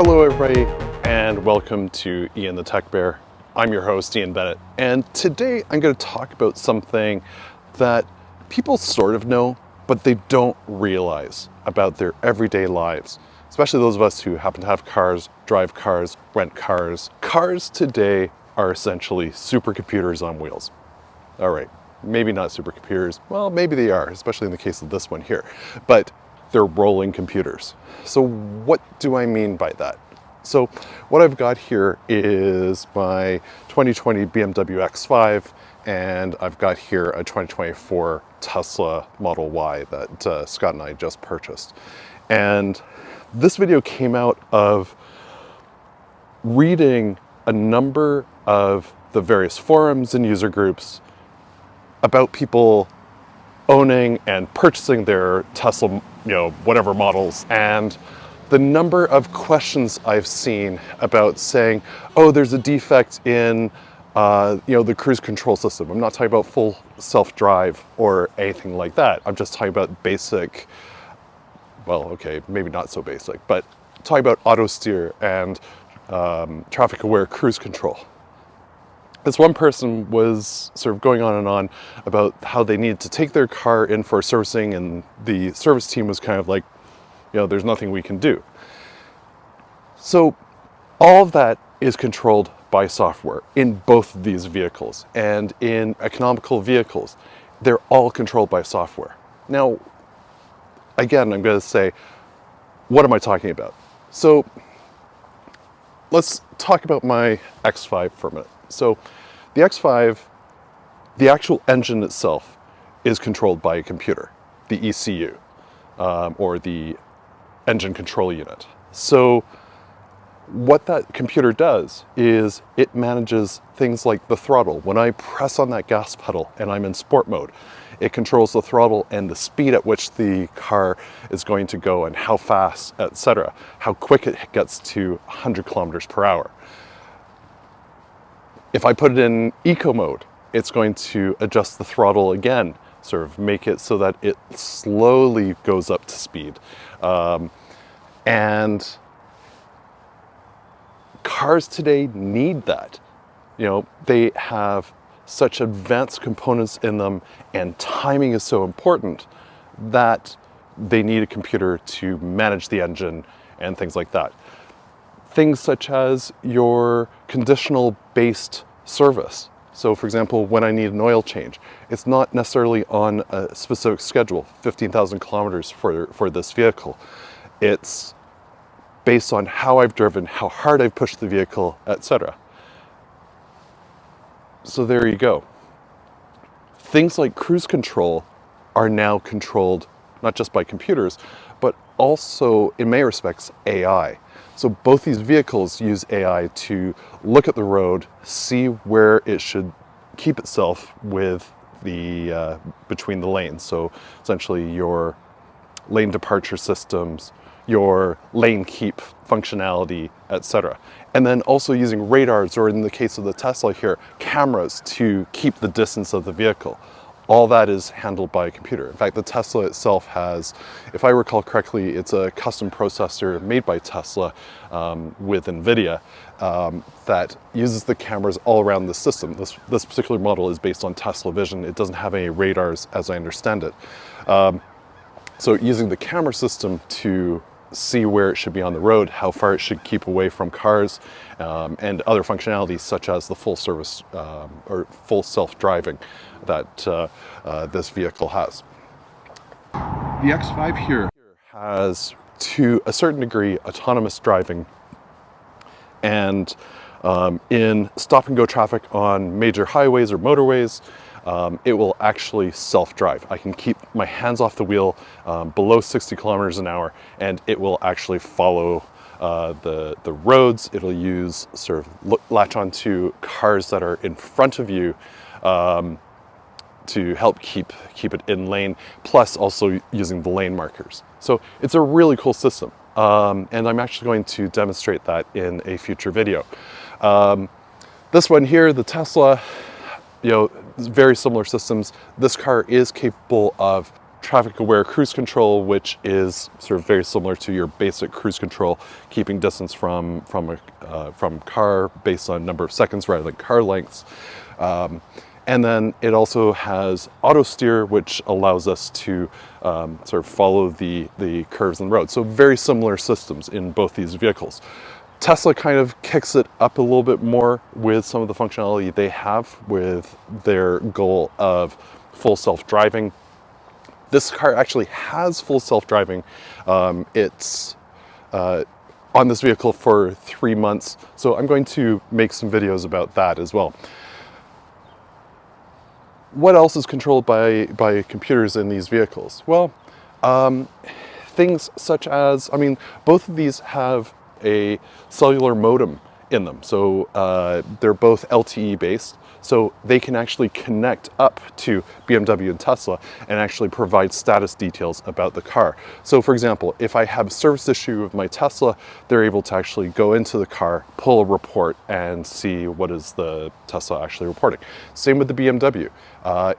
Hello everybody, and welcome to Ian the Tech Bear. I'm your host, Ian Bennett, and today I'm going to talk about something that people sort of know, but they don't realize about their everyday lives, especially those of us who happen to have cars, drive cars, rent cars. Cars today are essentially supercomputers on wheels. All right, maybe not supercomputers. Well, maybe they are, especially in the case of this one here, but they're rolling computers. So what do I mean by that? So what I've got here is my 2020 BMW X5, and I've got here a 2024 Tesla Model Y that Scott and I just purchased. And this video came out of reading a number of the various forums and user groups about people owning and purchasing their Tesla, whatever models, and the number of questions I've seen about saying, oh, there's a defect in the cruise control system. I'm not talking about full self-drive or anything like that. I'm just talking about basic, well, okay, maybe not so basic, but talking about auto steer and traffic aware cruise control. This one person was sort of going on and on about how they needed to take their car in for servicing, and the service team was kind of like, there's nothing we can do. So all of that is controlled by software in both of these vehicles, and in economical vehicles, they're all controlled by software. Now, again, I'm going to say, what am I talking about? So let's talk about my X5 for a minute. So the X5, the actual engine itself is controlled by a computer, the ECU, or the engine control unit. So what that computer does is it manages things like the throttle. When I press on that gas pedal and I'm in sport mode, it controls the throttle and the speed at which the car is going to go and how fast, etc., how quick it gets to 100 kilometers per hour. If I put it in eco mode, it's going to adjust the throttle again, sort of make it so that it slowly goes up to speed. And cars today need that. They have such advanced components in them, and timing is so important that they need a computer to manage the engine and things like that. Things such as your conditional based service. So for example, when I need an oil change, it's not necessarily on a specific schedule, 15,000 kilometers for this vehicle. It's based on how I've driven, how hard I've pushed the vehicle, etc. So there you go. Things like cruise control are now controlled not just by computers, but also, in many respects, AI. So both these vehicles use AI to look at the road, see where it should keep itself with the between the lanes. So essentially your lane departure systems, your lane keep functionality, etc. And then also using radars, or in the case of the Tesla here, cameras to keep the distance of the vehicle. All that is handled by a computer. In fact, the Tesla itself has, if I recall correctly, it's a custom processor made by Tesla with NVIDIA that uses the cameras all around the system. This particular model is based on Tesla Vision. It doesn't have any radars, as I understand it. So using the camera system to see where it should be on the road, how far it should keep away from cars, and other functionalities such as the full service or full self-driving that this vehicle has. The X5 here has, to a certain degree, autonomous driving, and in stop and go traffic on major highways or motorways, it will actually self-drive. I can keep my hands off the wheel below 60 kilometers an hour, and it will actually follow the roads. It'll use sort of latch onto cars that are in front of you to help keep it in lane, plus also using the lane markers. So it's a really cool system, and I'm actually going to demonstrate that in a future video. This one here, the Tesla, very similar systems. This car is capable of traffic-aware cruise control, which is sort of very similar to your basic cruise control, keeping distance from car based on number of seconds rather than car lengths. And then it also has auto steer, which allows us to sort of follow the curves in the road. So very similar systems in both these vehicles. Tesla kind of kicks it up a little bit more with some of the functionality they have with their goal of full self-driving. This car actually has full self-driving. It's on this vehicle for 3 months, so I'm going to make some videos about that as well. What else is controlled by computers in these vehicles? Well, things such as, I mean, both of these have a cellular modem in them. So they're both LTE based, so they can actually connect up to BMW and Tesla and actually provide status details about the car. So for example, if I have a service issue with my Tesla, they're able to actually go into the car, pull a report, and see what is the Tesla actually reporting. Same with the BMW.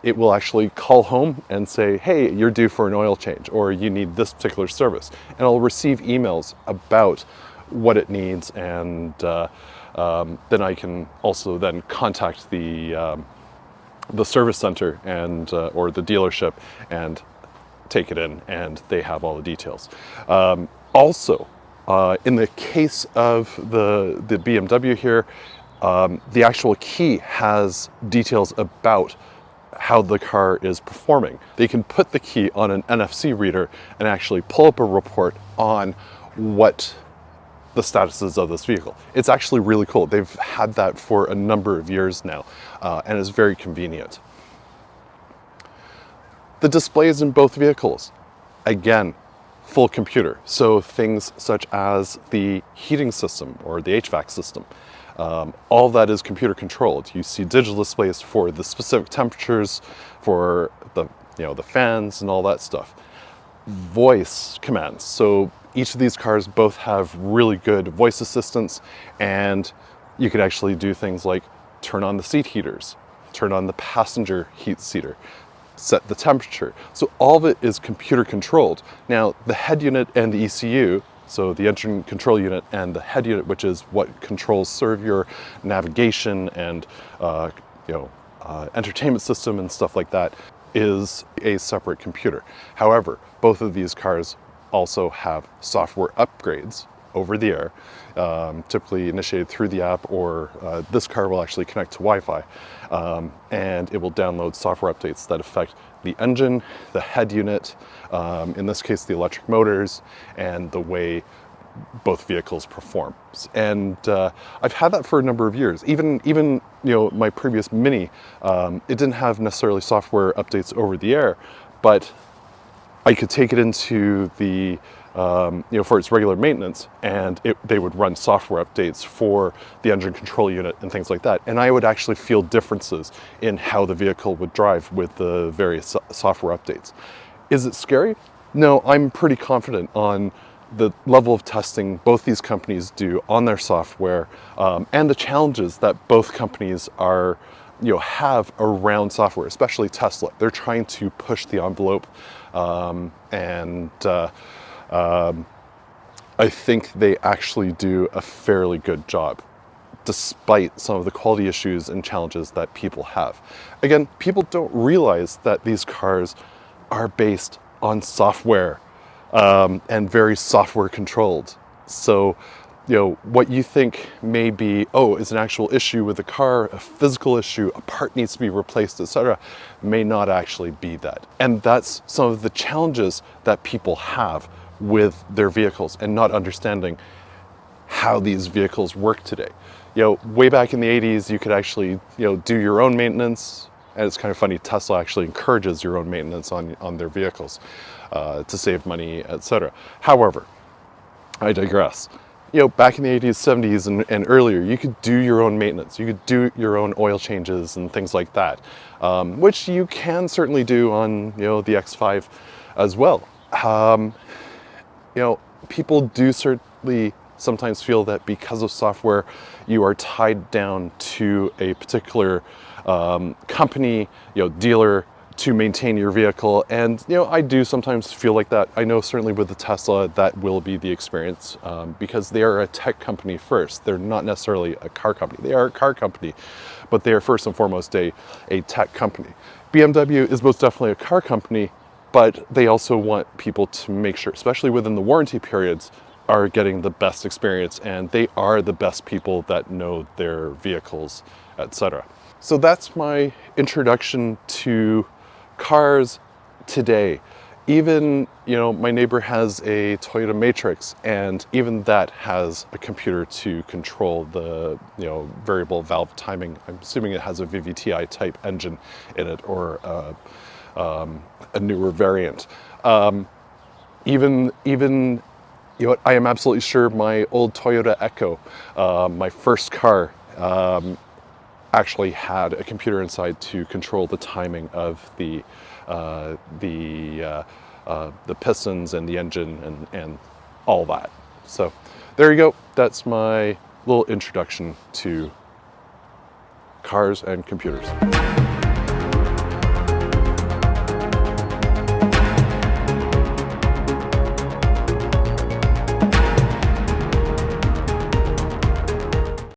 It will actually call home and say, hey, you're due for an oil change, or you need this particular service. And I'll receive emails about what it needs, and then I can also then contact the service center and or the dealership and take it in, and they have all the details. Also, in the case of the BMW here, the actual key has details about how the car is performing. They can put the key on an NFC reader and actually pull up a report on what the statuses of this vehicle. It's actually really cool. They've had that for a number of years now, and it's very convenient. The displays in both vehicles, again, full computer. So things such as the heating system or the HVAC system, all that is computer controlled. You see digital displays for the specific temperatures, for the fans and all that stuff. Voice commands. So each of these cars both have really good voice assistants, and you could actually do things like turn on the seat heaters, turn on the passenger heat seater, set the temperature. So all of it is computer controlled. Now the head unit and the ECU, so the engine control unit and the head unit, which is what controls sort of your navigation and entertainment system and stuff like that, is a separate computer. However, both of these cars also have software upgrades over the air, typically initiated through the app, or this car will actually connect to Wi-Fi, and it will download software updates that affect the engine, the head unit, in this case the electric motors, and the way both vehicles perform. And I've had that for a number of years. Even my previous Mini, it didn't have necessarily software updates over the air, but I could take it into the for its regular maintenance, and they would run software updates for the engine control unit and things like that. And I would actually feel differences in how the vehicle would drive with the various software updates. Is it scary? No, I'm pretty confident on the level of testing both these companies do on their software, and the challenges that both companies are have around software, especially Tesla. They're trying to push the envelope, and I think they actually do a fairly good job, despite some of the quality issues and challenges that people have. Again, people don't realize that these cars are based on software, and very software controlled. So what you think may be, is an actual issue with the car, a physical issue, a part needs to be replaced, etc., may not actually be that. And that's some of the challenges that people have with their vehicles and not understanding how these vehicles work today. Way back in the 80s, you could actually, do your own maintenance. And it's kind of funny, Tesla actually encourages your own maintenance on their vehicles to save money, etc. However, I digress. Back in the 80s, 70s, and earlier, you could do your own maintenance. You could do your own oil changes and things like that, which you can certainly do on, the X5 as well. People do certainly sometimes feel that because of software, you are tied down to a particular company, dealer, to maintain your vehicle. And you know, I do sometimes feel like that. I know certainly with the Tesla that will be the experience, because they are a tech company first. They're not necessarily a car company. They are a car company, but they are first and foremost a tech company. BMW is most definitely a car company, but they also want people to make sure, especially within the warranty periods, are getting the best experience, and they are the best people that know their vehicles, etc. So that's my introduction to cars today. Even, you know, my neighbor has a Toyota Matrix, and even that has a computer to control the, you know, variable valve timing. I'm assuming it has a VVTi type engine in it, or a newer variant. Even you know what, I am absolutely sure my old Toyota Echo, my first car, actually had a computer inside to control the timing of the pistons and the engine and all that. So there you go. That's my little introduction to cars and computers.